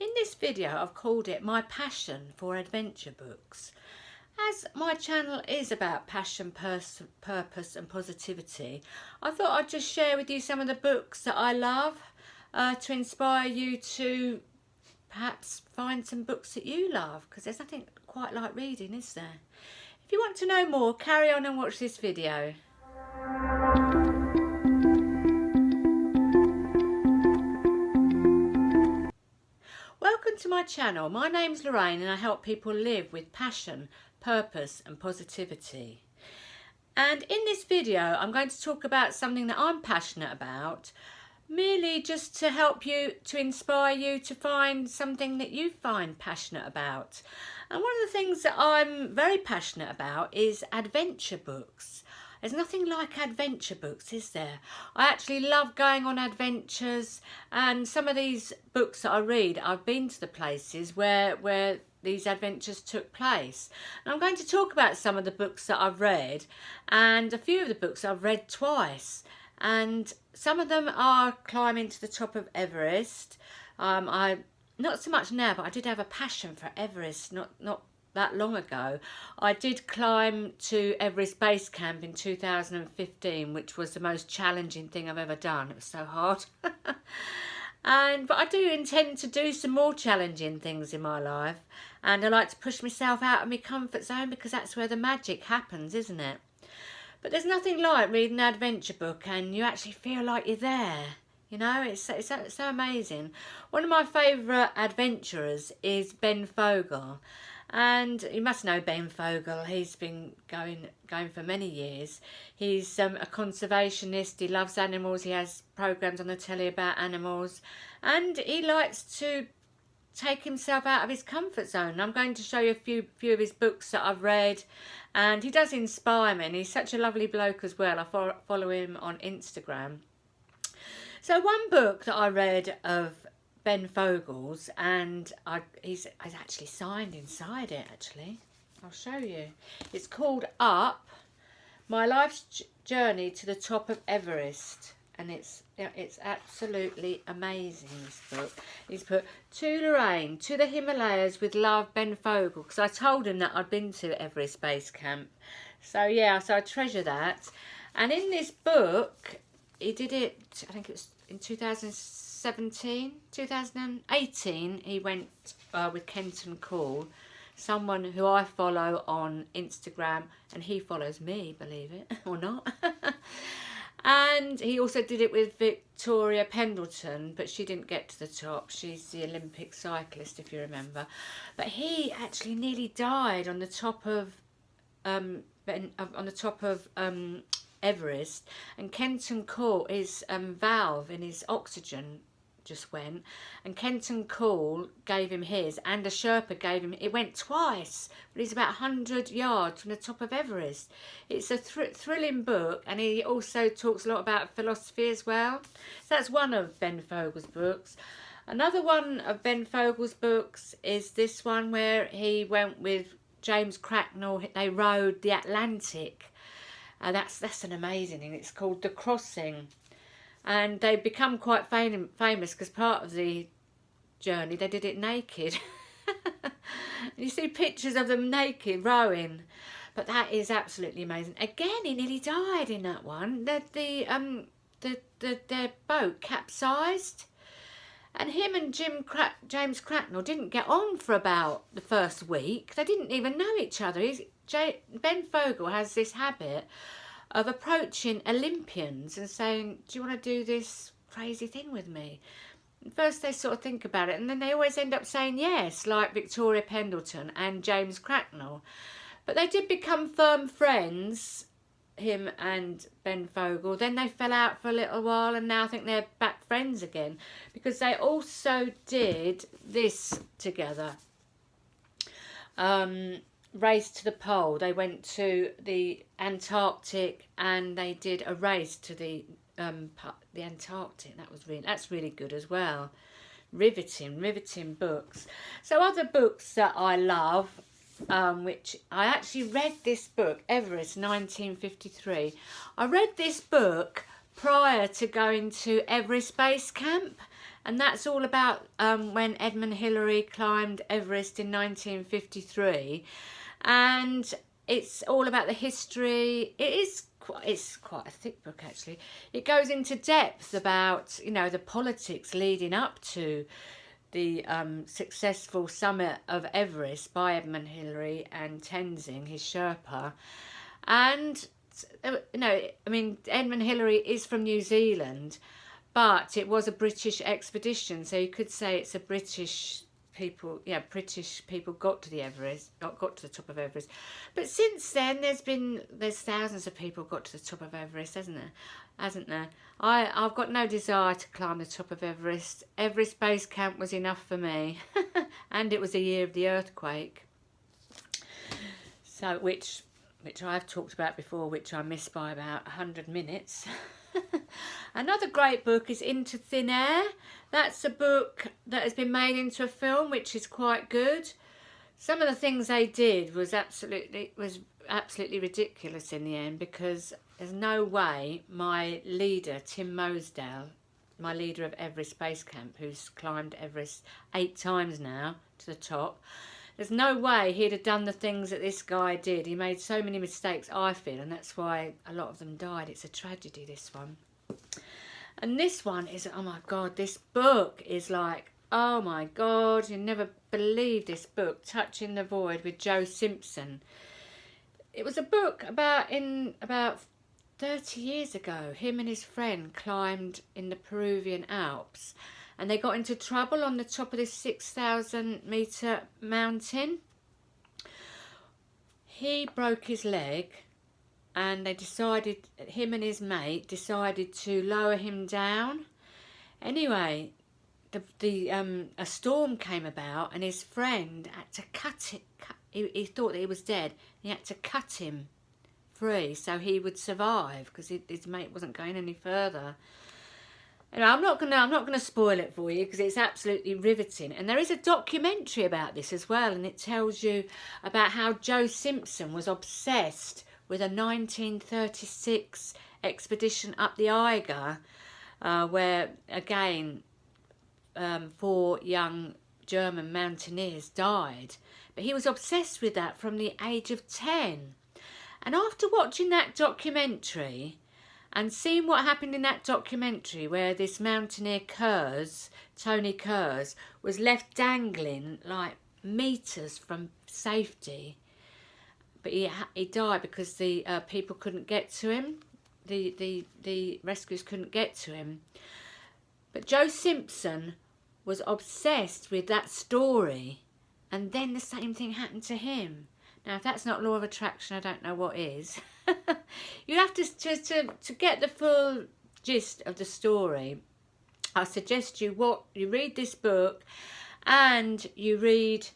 In this video I've called it My Passion for Adventure Books. As my channel is about passion, purpose and positivity, I thought I'd just share with you some of the books that I love to inspire you to perhaps find some books that you love, because there's nothing quite like reading, is there? If you want to know more, carry on and watch this video. Welcome to my channel. My name's Lorraine and I help people live with passion, purpose and positivity. And in this video I'm going to talk about something that I'm passionate about, merely just to help you, to inspire you to find something that you find passionate about. And one of the things that I'm very passionate about is adventure books. There's nothing like adventure books, is there? I actually love going on adventures, and some of these books that I read, I've been to the places where these adventures took place. And I'm going to talk about some of the books that I've read, and a few of the books I've read twice. And some of them are climbing to the top of Everest. Not so much now, but I did have a passion for Everest not that long ago. I did climb to Everest Base Camp in 2015, which was the most challenging thing I've ever done. It was so hard. But I do intend to do some more challenging things in my life, and I like to push myself out of my comfort zone, because that's where the magic happens, isn't it? But there's nothing like reading an adventure book and you actually feel like you're there. You know, it's so amazing. One of my favourite adventurers is Ben Fogle. And you must know Ben Fogle. He's been going for many years. He's a conservationist. He loves animals. He has programmes on the telly about animals. And he likes to take himself out of his comfort zone. I'm going to show you a few of his books that I've read, and he does inspire me, and he's such a lovely bloke as well. I follow him on Instagram. So one book that I read of Ben Fogle's, and he's actually signed inside it, actually. I'll show you. It's called Up, My Life's Journey to the Top of Everest. And it's absolutely amazing, this book. He's put, "To Lorraine, to the Himalayas with love, Ben Fogle," because I told him that I'd been to Everest Base Camp. So yeah, so I treasure that. And in this book, he did it, I think it was in 2018, he went with Kenton Cole, someone who I follow on Instagram, and he follows me, believe it or not. And he also did it with Victoria Pendleton, but she didn't get to the top. She's the Olympic cyclist, if you remember. But he actually nearly died on the top of Everest. And Kenton caught his valve in his oxygen just went, and Kenton Cole gave him his, and a Sherpa gave him, it went twice, but he's about 100 yards from the top of Everest. It's a thrilling book, and he also talks a lot about philosophy as well. So that's one of Ben Fogle's books. Another one of Ben Fogle's books is this one, where he went with James Cracknell. They rode the Atlantic, and that's an amazing thing. It's called The Crossing. And they become quite famous because part of the journey they did it naked. You see pictures of them naked rowing, but that is absolutely amazing. Again, he nearly died in that one. Their boat capsized, and him and James Cracknell didn't get on for about the first week. They didn't even know each other. Ben Fogle has this habit of approaching Olympians and saying, "Do you want to do this crazy thing with me?" And first they sort of think about it, and then they always end up saying yes, like Victoria Pendleton and James Cracknell. But they did become firm friends, him and Ben Fogle. Then they fell out for a little while, and now I think they're back friends again, because they also did this together. Race to the pole. They went to the Antarctic and they did a race to the Antarctic. That's really good as well. Riveting books. So other books that I love, which I actually read this book, Everest 1953. I read this book prior to going to Everest Base Camp, and that's all about when Edmund Hillary climbed Everest in 1953, and it's all about the history. It's quite a thick book actually. It goes into depth about, you know, the politics leading up to the successful summit of Everest by Edmund Hillary and Tenzing, his Sherpa. And, you know, I mean, Edmund Hillary is from New Zealand, but it was a British expedition, so you could say it's a British people, yeah, British people got to the Everest, got to the top of Everest. But since then, there's thousands of people got to the top of Everest, hasn't there? I've got no desire to climb the top of Everest. Everest Base Camp was enough for me, and it was a year of the earthquake. So which I've talked about before, which I missed by about 100 minutes. Another great book is Into Thin Air. That's a book that has been made into a film, which is quite good. Some of the things they did was absolutely ridiculous in the end, because there's no way my leader, Tim Mosdale, my leader of Everest Base Camp, who's climbed Everest 8 times now to the top, there's no way he'd have done the things that this guy did. He made so many mistakes, I feel, and that's why a lot of them died. It's a tragedy, this one. And this one is, oh my God, this book is like, oh my God, you never believe this book, Touching the Void with Joe Simpson. It was a book about 30 years ago. Him and his friend climbed in the Peruvian Alps, and they got into trouble on the top of this 6,000 metre mountain. He broke his leg, and they decided, him and his mate decided to lower him down. Anyway, a storm came about, and his friend had to cut it. He thought that he was dead. He had to cut him free so he would survive, because his mate wasn't going any further. And I'm not gonna spoil it for you, because it's absolutely riveting. And there is a documentary about this as well, and it tells you about how Joe Simpson was obsessed with a 1936 expedition up the Eiger, where again 4 young German mountaineers died. But he was obsessed with that from the age of 10. And after watching that documentary and seeing what happened in that documentary, where this mountaineer Tony Kurz, was left dangling like metres from safety, but he died because the people couldn't get to him, the rescuers couldn't get to him. But Joe Simpson was obsessed with that story, and then the same thing happened to him. Now, if that's not law of attraction, I don't know what is. You have to get the full gist of the story. I suggest you read this book, and you read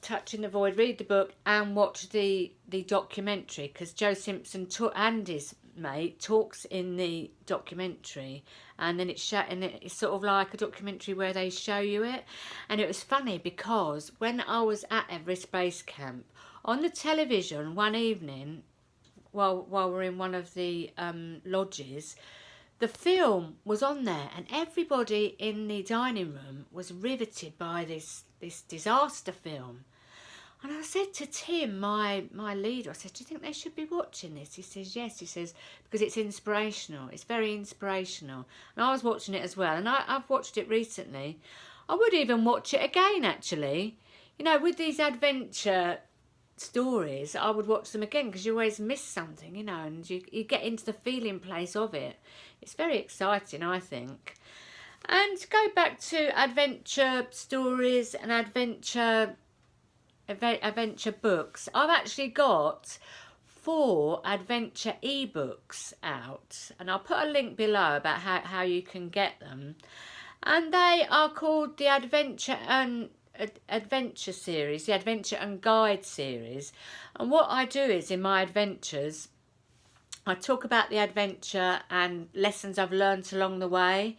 Touching the Void, read the book and watch the documentary, because Joe Simpson and his mate talks in the documentary, and then it's sort of like a documentary where they show you it. And it was funny, because when I was at Everest Base Camp, on the television one evening while we're in one of the lodges, the film was on there, and everybody in the dining room was riveted by this disaster film. And I said to Tim, my leader, I said, do you think they should be watching this? He says, yes. He says, because it's inspirational. It's very inspirational. And I was watching it as well. And I've watched it recently. I would even watch it again, actually. You know, with these adventure stories, I would watch them again, because you always miss something, you know, and you get into the feeling place of it. It's very exciting, I think. And to go back to adventure stories and adventure books, I've actually got 4 adventure ebooks out, and I'll put a link below about how you can get them. And they are called the Adventure series, the Adventure and Guide series. And what I do is, in my adventures, I talk about the adventure and lessons I've learnt along the way,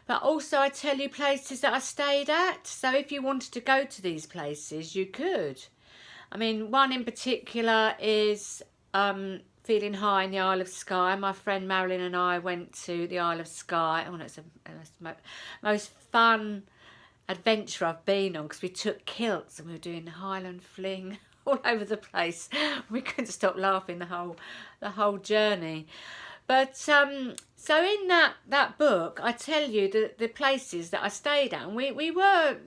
but also I tell you places that I stayed at. So if you wanted to go to these places, you could. I mean, one in particular is feeling high in the Isle of Skye. My friend Marilyn and I went to the Isle of Skye. Oh, it's the most fun adventure I've been on, because we took kilts and we were doing the highland fling all over the place. We couldn't stop laughing the whole journey. But so in that book, I tell you the places that I stayed at, and we were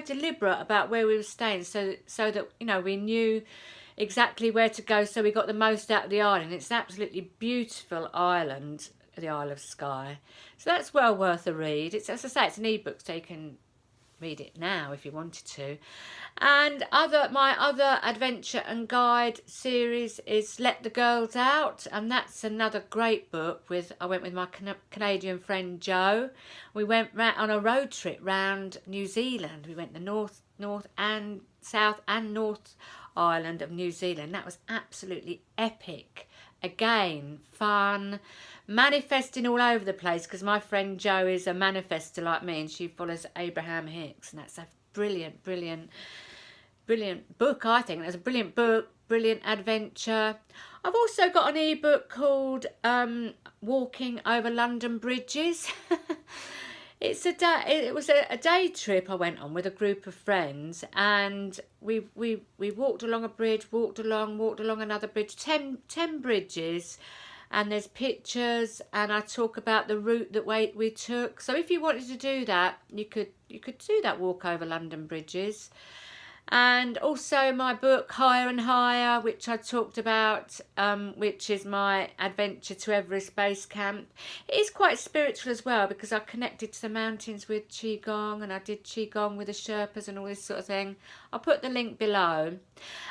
deliberate about where we were staying, so that, you know, we knew exactly where to go, so we got the most out of the island. It's an absolutely beautiful island, the Isle of Skye. So that's well worth a read. It's, as I say, it's an ebook, so you can read it now if you wanted to. And my other adventure and guide series is Let the Girls Out, and that's another great book. I went with my Canadian friend Joe. We went on a road trip round New Zealand. We went the north and south and north island of New Zealand. That was absolutely epic. Again, fun, manifesting all over the place, because my friend Jo is a manifester like me, and she follows Abraham Hicks, and that's a brilliant book, I think. That's a brilliant book, brilliant adventure. I've also got an ebook called Walking Over London Bridges. It was a day trip I went on with a group of friends, and we walked along a bridge, walked along another bridge, 10 bridges, and there's pictures, and I talk about the route that we took. So if you wanted to do that, you could do that walk over London bridges. And also my book Higher and Higher, which I talked about, which is my adventure to Everest Base Camp. It is quite spiritual as well, because I connected to the mountains with Qigong, and I did Qigong with the Sherpas and all this sort of thing. I'll put the link below.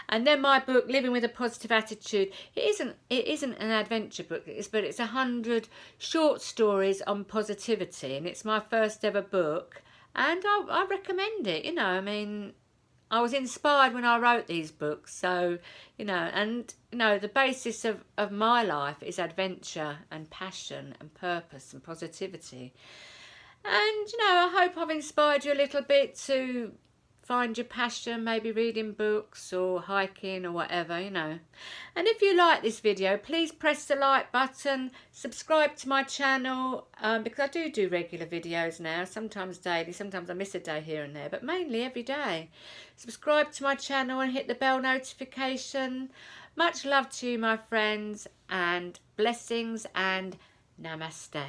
And then my book Living with a Positive Attitude. It isn't an adventure book, but it's 100 short stories on positivity, and it's my first ever book, and I recommend it. You know, I mean, I was inspired when I wrote these books, so, you know, and, you know, the basis of my life is adventure and passion and purpose and positivity. And, you know, I hope I've inspired you a little bit to find your passion, maybe reading books or hiking or whatever, you know. And if you like this video, please press the like button, subscribe to my channel, because I do regular videos now, sometimes daily, sometimes I miss a day here and there, but mainly every day. Subscribe to my channel and hit the bell notification. Much love to you, my friends, and blessings and namaste.